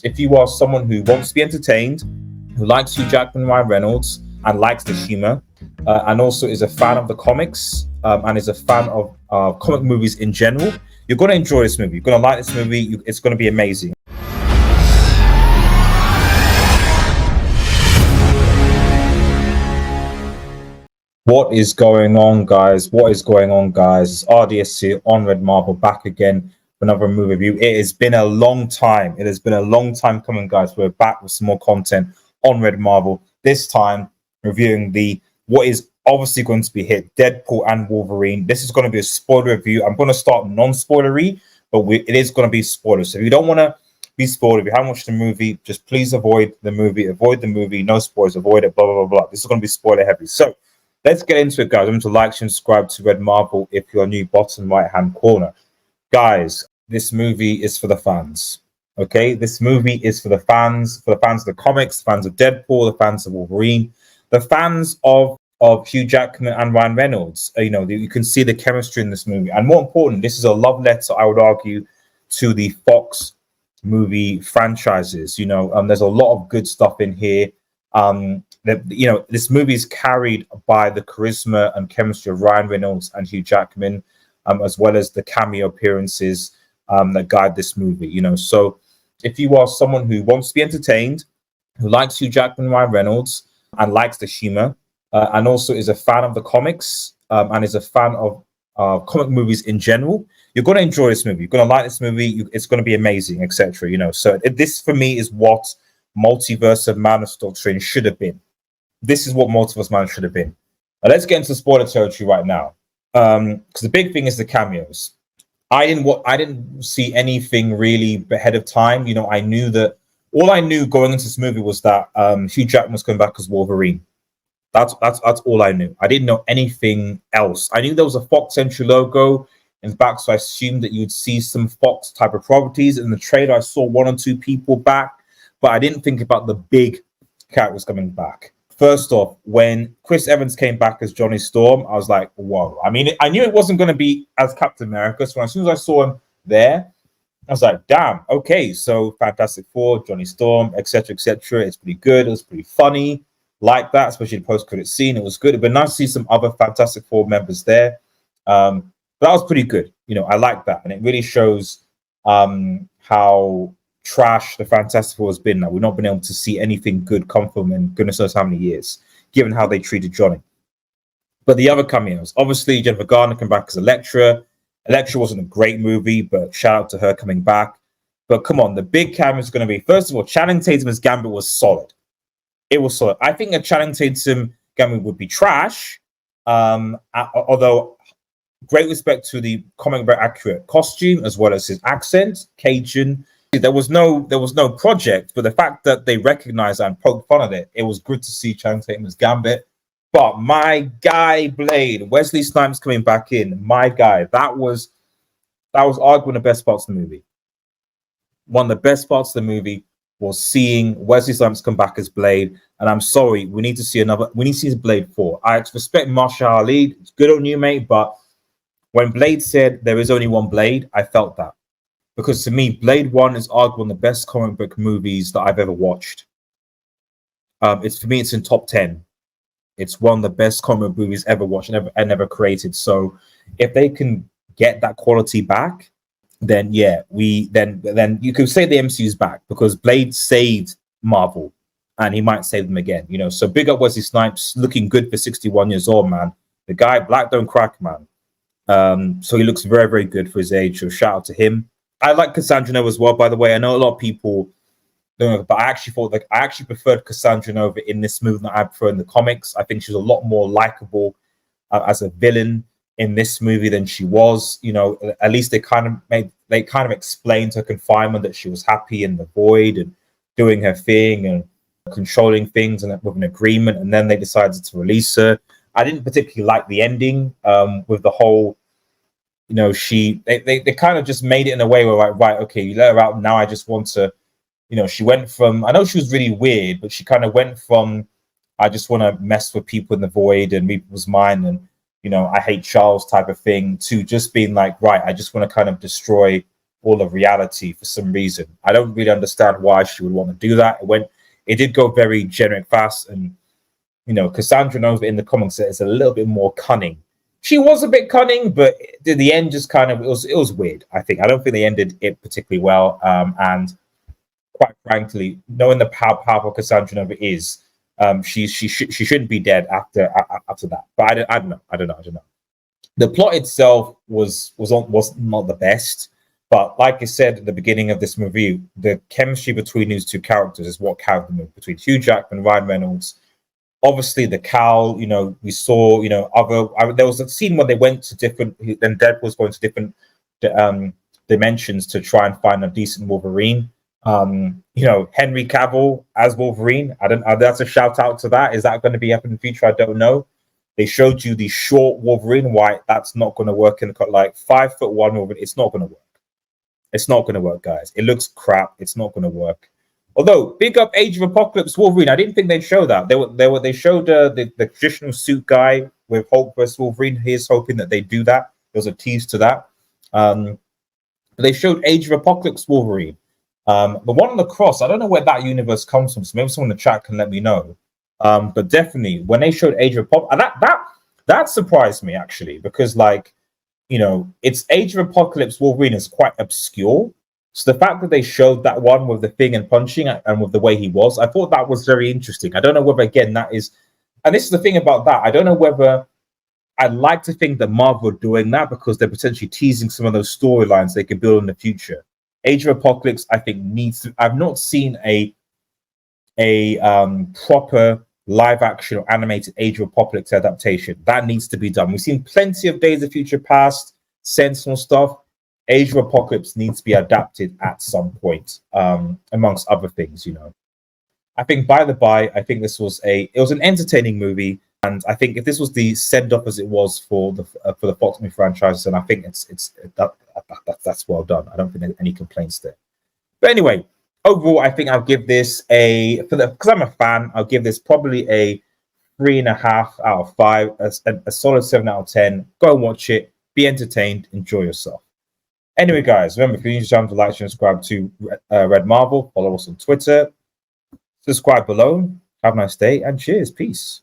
If you are someone who wants to be entertained, who likes Hugh Jackman, Ryan Reynolds, and likes the humor, and also is a fan of the comics, and is a fan of comic movies in general, you're going to enjoy this movie. You're going to like this movie. It's going to be amazing. What is going on, guys? What is going on, guys? It's RDS here on Red Marble, back again for another movie review. It has been a long time. It has been a long time coming, guys. We're back with some more content on Red Marble. This time, reviewing what is obviously going to be hit, Deadpool and Wolverine. This is going to be a spoiler review. I'm going to start non-spoilery, but it is going to be spoilers. So if you don't want to be spoiled, if you haven't watched the movie, just please avoid the movie. Avoid the movie. No spoilers. Avoid it. Blah blah blah blah. This is going to be spoiler heavy. So let's get into it, guys. Remember to like, subscribe to Red Marble if you're new, bottom right-hand corner. Guys, this movie is for the fans. Okay? This movie is for the fans of the comics, the fans of Deadpool, the fans of Wolverine, the fans of Hugh Jackman and Ryan Reynolds. You can see the chemistry in this movie. And more important, this is a love letter, I would argue, to the Fox movie franchises. There's a lot of good stuff in here. This movie is carried by the charisma and chemistry of Ryan Reynolds and Hugh Jackman, as well as the cameo appearances that guide this movie. So if you are someone who wants to be entertained, who likes Hugh Jackman, Ryan Reynolds, and likes the humor, and also is a fan of the comics, and is a fan of comic movies in general, you're going to enjoy this movie. You're going to like this movie. It's going to be amazing, etc. So this for me is what Multiverse of Madness Doctrine should have been. This is what Multiverse of Madness should have been. Now let's get into spoiler territory right now, because the big thing is the cameos. I didn't see anything really ahead of time. I knew that all I knew going into this movie was that Hugh Jackman was coming back as Wolverine. That's all I knew. I didn't know anything else. I knew there was a Fox entry logo in the back, so I assumed that you'd see some Fox type of properties. In the trailer, I saw one or two people back, but I didn't think about the big characters coming back. First off, when Chris Evans came back as Johnny Storm, I was like, whoa. I mean, I knew it wasn't going to be as Captain America, so as soon as I saw him there, I was like, damn, okay, so Fantastic Four, Johnny Storm, etc., etc. It's pretty good. It was pretty funny. Like that, especially the post-credit scene. It was good. It'd been nice to see some other Fantastic Four members there. But that was pretty good. I like that. And it really shows how trash the Fantastic Four has been. That we've not been able to see anything good come from in goodness knows how many years, given how they treated Johnny. But the other cameos, obviously, Jennifer Garner came back as Elektra. Elektra wasn't a great movie, but shout out to her coming back. But come on, the big cameo is going to be, first of all, Channing Tatum as Gambit was solid. It was solid. I think a Channing Tatum Gambit would be trash, although great respect to the comic book accurate costume as well as his accent, Cajun. There was no project, but the fact that they recognized and poked fun at it, it was good to see Channing Tatum as Gambit. But my guy Blade, Wesley Snipes coming back in, my guy, that was arguably the best parts of the movie. One of the best parts of the movie was seeing Wesley Snipes come back as Blade, and I'm sorry, we need to see Blade 4. I respect Marshall Ali, it's good on you, mate, but when Blade said there is only one Blade, I felt that. Because to me, Blade 1 is arguably one of the best comic book movies that I've ever watched. For me, it's in top 10. It's one of the best comic book movies ever watched and ever created. So if they can get that quality back, then yeah, then you could say the MCU's back, because Blade saved Marvel and he might save them again. So big up Wesley Snipes, looking good for 61 years old, man. The guy, black don't crack, man. So he looks very, very good for his age. So shout out to him. I like Cassandra Nova as well, by the way. I know a lot of people don't know, but I actually preferred Cassandra Nova in this movie than I prefer in the comics. I think she's a lot more likable as a villain in this movie than she was. At least they kind of explained her confinement, that she was happy in the void and doing her thing and controlling things and with an agreement, and then they decided to release her. I didn't particularly like the ending with the whole, they kind of just made it in a way where, like, right, okay, you let her out, now I just want to, she went from, I know she was really weird, but she kind of went from, I just want to mess with people in the void and read people's mind and, I hate Charles type of thing, to just being like, right, I just want to kind of destroy all of reality for some reason. I don't really understand why she would want to do that. It did go very generic fast, and you know, Cassandra Nova in the comics is a little bit more cunning. She was a bit cunning, but the end just kind of it was weird. I think I don't think they ended it particularly well. And quite frankly, knowing how powerful Cassandra Nova is, she shouldn't be dead after that. But I don't know. The plot itself was not the best, but like I said at the beginning of this review, the chemistry between these two characters is what carried the movie, between Hugh Jackman, Ryan Reynolds. Obviously, the cowl, you know, we saw, you know, there was a scene where they went to different, then Deadpool was going to different dimensions to try and find a decent Wolverine. You know, Henry Cavill as Wolverine. That's a shout out to that. Is that going to be happening in the future? I don't know. They showed you the short Wolverine. Why that's not going to work in like 5'1" Wolverine. It's not going to work. It's not going to work, guys. It looks crap. It's not going to work. Although, big up Age of Apocalypse Wolverine. I didn't think they'd show that. They showed the traditional suit guy with Hulk versus Wolverine. Here's hoping that they do that. There was a tease to that. But they showed Age of Apocalypse Wolverine. The one on the cross, I don't know where that universe comes from. So maybe someone in the chat can let me know. But definitely, when they showed Age of Apocalypse, that surprised me actually, because like, you know, it's Age of Apocalypse Wolverine is quite obscure. So the fact that they showed that one with the thing and punching and with the way he was, I thought that was very interesting. I don't know whether, again, that is... And this is the thing about that. I don't know whether... I'd like to think that Marvel are doing that because they're potentially teasing some of those storylines they can build in the future. Age of Apocalypse, I think, needs to... I've not seen a proper live-action or animated Age of Apocalypse adaptation. That needs to be done. We've seen plenty of Days of Future Past, Sentinel stuff. Age of Apocalypse needs to be adapted at some point, amongst other things, you know. I think, by the by, I think this was an entertaining movie, and I think if this was the send-off as it was for the Fox movie franchise, then I think that's well done. I don't think there's any complaints there. But anyway, overall, I think I'll give this because I'm a fan, I'll give this probably a 3.5 out of 5, a solid 7 out of 10. Go and watch it, be entertained, enjoy yourself. Anyway, guys, remember, if you're new to the channel, like and subscribe to Red Marvel. Follow us on Twitter. Subscribe below. Have a nice day and cheers. Peace.